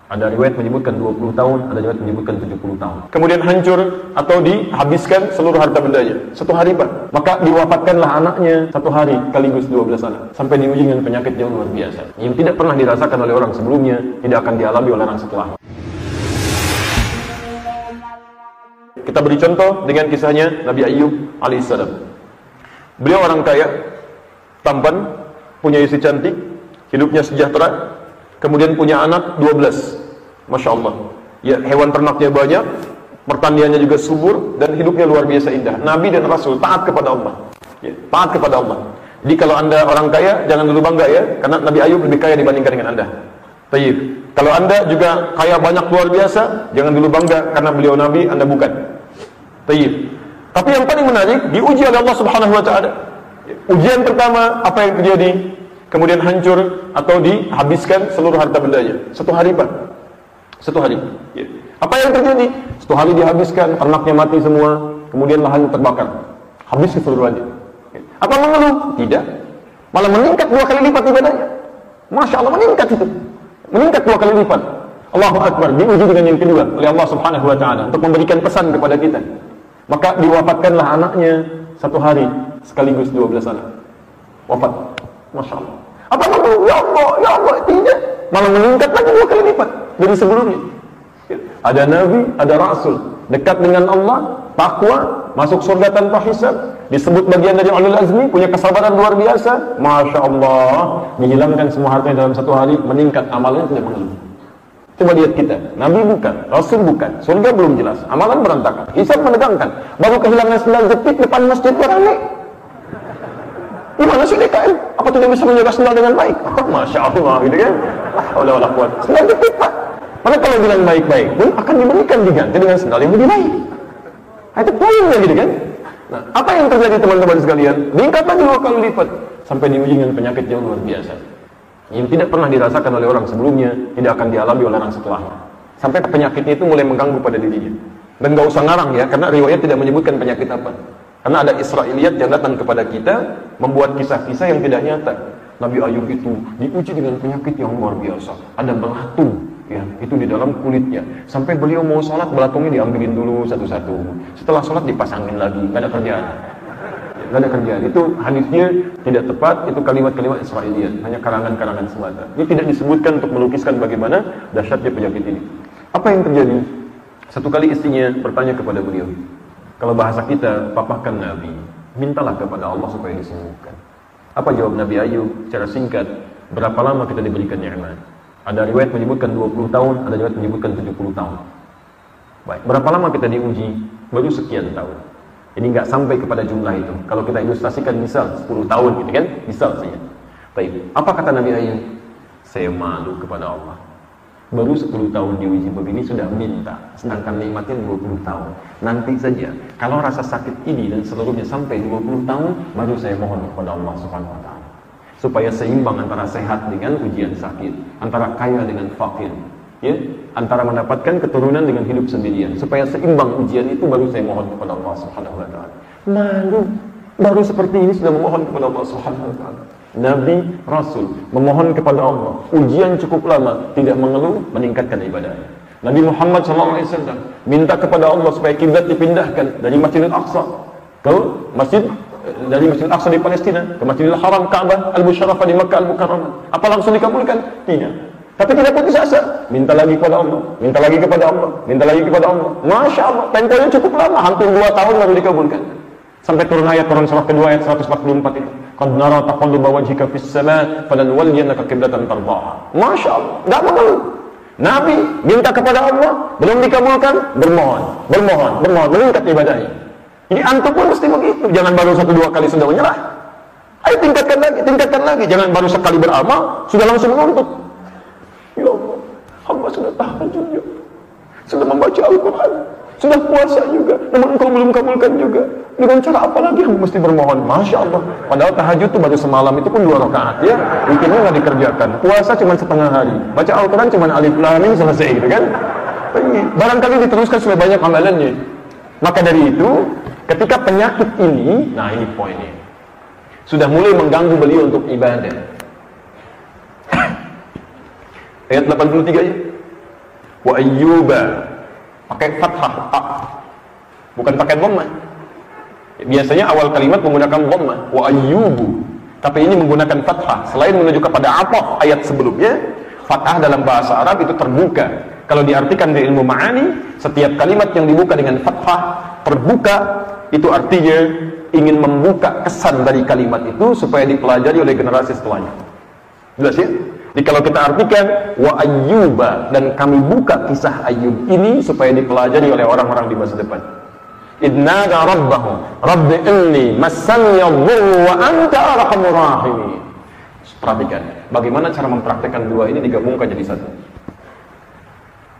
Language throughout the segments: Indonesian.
Ada riwayat menyebutkan 20 tahun, ada riwayat menyebutkan 70 tahun. Kemudian hancur atau dihabiskan seluruh harta bendanya. Satu hari Pak. Maka diwafatkanlah anaknya satu hari sekaligus 12 anak. Sampai diuji dengan penyakit yang luar biasa. Yang tidak pernah dirasakan oleh orang sebelumnya, tidak akan dialami oleh orang setelah. Kita beri contoh dengan kisahnya Nabi Ayyub alaihissalam. Beliau orang kaya, tampan, punya istri cantik, hidupnya sejahtera, kemudian punya anak 12. Masya Allah. Ya, hewan ternaknya banyak, pertaniannya juga subur, dan hidupnya luar biasa indah. Nabi dan Rasul taat kepada Allah. Ya, taat kepada Allah. Jadi kalau Anda orang kaya, jangan dulu bangga ya, karena Nabi Ayyub lebih kaya dibandingkan dengan Anda. Tayyib. Kalau Anda juga kaya banyak luar biasa, jangan dulu bangga karena beliau Nabi, Anda bukan. Tayyib. Tapi yang paling menarik, diuji oleh Allah Subhanahu wa taala. Ujian pertama, apa yang terjadi? Kemudian hancur atau dihabiskan seluruh harta bendanya. Satu hari Pak. Satu hari. Ya. Apa yang terjadi? Satu hari dihabiskan, ternaknya mati semua, kemudian lahan terbakar. Habis keseluruhannya. Ya. Apa mengeluh? Tidak. Malah meningkat 2 kali lipat ibadahnya. Masya Allah, meningkat itu. Meningkat 2 kali lipat. Allahu Akbar. Diuji dengan yang kedua oleh Allah Subhanahu wa taala untuk memberikan pesan kepada kita. Maka diwafatkanlah anaknya satu hari sekaligus 12 anak. Wafat. Masya Allah. Apa mengeluh? Ya Allah, tidak. Malah meningkat lagi 2 kali lipat dari sebelumnya. Ada Nabi, ada Rasul, dekat dengan Allah, takwa, masuk surga tanpa hisab, disebut bagian dari ulul azmi, punya kesabaran luar biasa. Masya Allah, dihilangkan semua hartanya dalam satu hari, meningkat amalnya tidak mengeluh. Coba lihat kita, Nabi bukan, Rasul bukan, surga belum jelas, amalan berantakan, hisab menegangkan, baru kehilangan sendal jepit depan masjid berani. Gimana sih DKM? Apa tidak bisa menjaga sendal dengan baik? Oh, Masya Allah, gitu kan? Wala kuat. Sendal jepit Pak. Maka kalau bilang baik-baik pun akan diberikan diganti dengan sendal yang lebih baik. Itu poinnya gitu kan? Nah, apa yang terjadi teman-teman sekalian? Meningkat lagi 2 kali lipat sampai diuji dengan penyakit yang luar biasa. Yang tidak pernah dirasakan oleh orang sebelumnya, tidak akan dialami oleh orang setelahnya. Sampai penyakitnya itu mulai mengganggu pada dirinya. Dan gak usah ngarang ya, karena riwayat tidak menyebutkan penyakit apa. Karena ada Israiliyat yang datang kepada kita, membuat kisah-kisah yang tidak nyata. Nabi Ayyub itu diuji dengan penyakit yang luar biasa. Ada belatung, ya, itu di dalam kulitnya. Sampai beliau mau sholat, belatungnya diambilin dulu satu-satu. Setelah sholat dipasangin lagi, gak ada kerjaan. Gak ada kerjaan. Itu hadisnya tidak tepat, itu kalimat-kalimat Israiliyat, hanya karangan-karangan semata. Ini tidak disebutkan untuk melukiskan bagaimana dahsyatnya penyakit ini. Apa yang terjadi? Satu kali istrinya bertanya kepada beliau, kalau bahasa kita, papakan Nabi, mintalah kepada Allah supaya disembuhkan. Apa jawab Nabi Ayyub? Secara singkat, berapa lama kita diberikan nikmat? Ada riwayat menyebutkan 20 tahun, ada riwayat menyebutkan 70 tahun. Baik, berapa lama kita diuji? Baru sekian tahun. Ini nggak sampai kepada jumlah itu. Kalau kita ilustrasikan misal 10 tahun gitu kan, misal saja. Baik, apa kata Nabi Ayyub? Saya malu kepada Allah. Baru 10 tahun diuji begini sudah minta, sedangkan nikmatnya 20 tahun. Nanti saja, kalau rasa sakit ini dan seluruhnya sampai 20 tahun, baru saya mohon kepada Allah Subhanahu wa taala. Supaya seimbang antara sehat dengan ujian sakit, antara kaya dengan fakir, ya, antara mendapatkan keturunan dengan hidup sendirian. Supaya seimbang ujian itu, baru saya mohon kepada Allah Subhanahu wa taala. Malu, baru seperti ini sudah memohon kepada Allah Subhanahu wa taala. Nabi, Rasul memohon kepada Allah, ujian cukup lama, tidak mengeluh, meningkatkan ibadahnya. Nabi Muhammad SAW minta kepada Allah supaya kiblat dipindahkan dari Masjidil Aqsa ke dari Masjidil Aqsa di Palestina ke Masjidil Haram Ka'bah Al-Musharrafah di Makkah Al-Mukarramah. Apa langsung dikabulkan? Tidak. Tapi tidak putus asa, minta lagi kepada Allah, minta lagi kepada Allah, minta lagi kepada Allah. Masya Allah, temponya cukup lama, hampir 2 tahun baru dikabulkan. Sampai turun surah kedua ayat 144 itu. Qad nara taqalluba wajhika fis sama' falanwalliyannaka qiblatan tardaha. Masya Allah, enggak mengeluh. Nabi minta kepada Allah, belum dikabulkan, bermohon, meningkat ibadahnya. Jadi antum pun mesti begitu. Jangan baru 1-2 kali sudah menyerah. Ayo tingkatkan lagi. Jangan baru sekali beramal sudah langsung menuntut. Ya Allah, hamba sudah tahajud juga, sudah membaca Al-Quran, sudah puasa juga, namun engkau belum kabulkan juga. Dengan cara apa lagi yang mesti bermohon? Masya Allah. Padahal tahajud itu baru semalam, itu pun 2 rakaat ya. Weekendnya nggak dikerjakan. Puasa cuma setengah hari. Baca Al-Quran cuma alif lam mim selesai gitu kan. Barangkali diteruskan supaya banyak amalannya. Maka dari itu, ketika penyakit ini, nah ini poinnya, sudah mulai mengganggu beliau untuk ibadah. Ayat 83 ya. Wa ayyuba, pakai fathah a, bukan pakai dhammah. Biasanya awal kalimat menggunakan dhammah, wa ayyubu, tapi ini menggunakan fathah. Selain menuju kepada ataf ayat sebelumnya, fathah dalam bahasa Arab itu terbuka. Kalau diartikan di ilmu ma'ani, setiap kalimat yang dibuka dengan fathah terbuka, itu artinya ingin membuka kesan dari kalimat itu supaya dipelajari oleh generasi setelahnya. Jelas ya? Jadi kalau kita artikan wa ayyuba, dan kami buka kisah Ayyub ini supaya dipelajari oleh orang-orang di masa depan. Idnada rabbahu rabbi inni massani yadhurru wa anta arhamur rahimin. Perhatikan bagaimana cara mempraktekkan dua ini digabungkan jadi satu.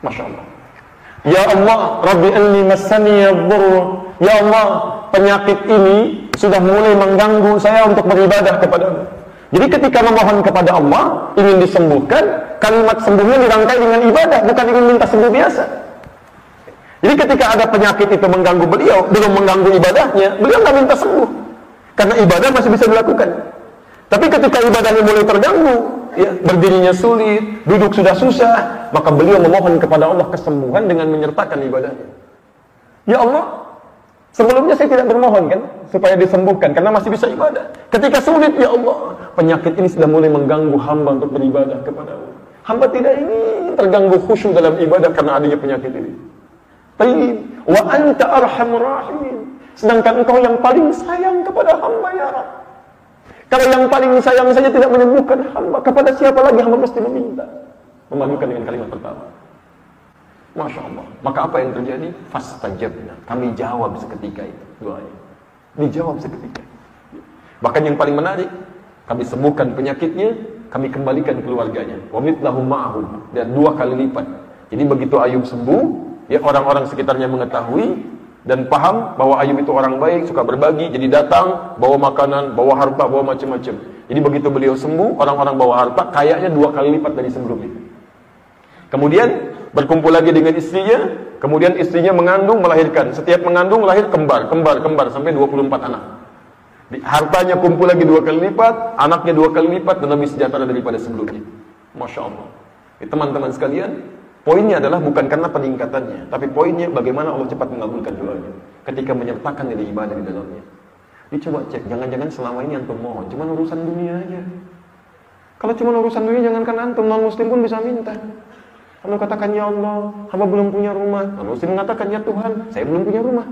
Masya Allah. Ya Allah, rabbi inni massani yadhurru. Ya Allah, penyakit ini sudah mulai mengganggu saya untuk beribadah kepadamu. Jadi ketika memohon kepada Allah, ingin disembuhkan, kalimat sembuhnya dirangkai dengan ibadah, bukan ingin minta sembuh biasa. Jadi ketika ada penyakit itu mengganggu beliau, belum mengganggu ibadahnya, beliau nggak minta sembuh. Karena ibadah masih bisa dilakukan. Tapi ketika ibadahnya mulai terganggu, ya, berdirinya sulit, duduk sudah susah, maka beliau memohon kepada Allah kesembuhan dengan menyertakan ibadahnya. Ya Allah, sebelumnya saya tidak bermohon kan supaya disembuhkan karena masih bisa ibadah. Ketika sulit, ya Allah, penyakit ini sudah mulai mengganggu hamba untuk beribadah kepadamu. Hamba tidak ingin terganggu khusyuk dalam ibadah karena adanya penyakit ini. Tayyib, wa anta arhamur rahimin. Sedangkan engkau yang paling sayang kepada hamba, ya Rabb. Kalau yang paling sayang saja tidak menyembuhkan hamba, kepada siapa lagi hamba mesti meminta? Memadukan dengan kalimat pertama. Masya Allah. Maka apa yang terjadi? Fastajabna. Kami jawab seketika itu doanya. Dijawab seketika. Bahkan yang paling menarik, kami sembuhkan penyakitnya, kami kembalikan keluarganya. Wa mithlahum ma'ahum, dan 2 kali lipat. Jadi begitu Ayub sembuh, ya orang-orang sekitarnya mengetahui dan paham bahwa Ayub itu orang baik, suka berbagi, jadi datang bawa makanan, bawa harta, bawa macam-macam. Jadi begitu beliau sembuh, orang-orang bawa harta, kayaknya 2 kali lipat dari sebelumnya. Kemudian berkumpul lagi dengan istrinya, kemudian istrinya mengandung, melahirkan. Setiap mengandung lahir kembar sampai 24 anak. Hartanya kumpul lagi 2 kali lipat, anaknya 2 kali lipat, dan lebih sejahtera daripada sebelumnya. Masya Allah. Teman-teman sekalian, poinnya adalah bukan karena peningkatannya, tapi poinnya bagaimana Allah cepat mengabulkan doanya ketika menyertakan nilai ibadah di dalamnya. Jadi coba cek, jangan-jangan selama ini antum mohon cuma urusan dunia aja. Kalau cuma urusan dunia, jangankan antum, non muslim pun bisa minta. Kamu katakan, ya Allah, hamba belum punya rumah. Non muslim mengatakan, ya Tuhan, saya belum punya rumah.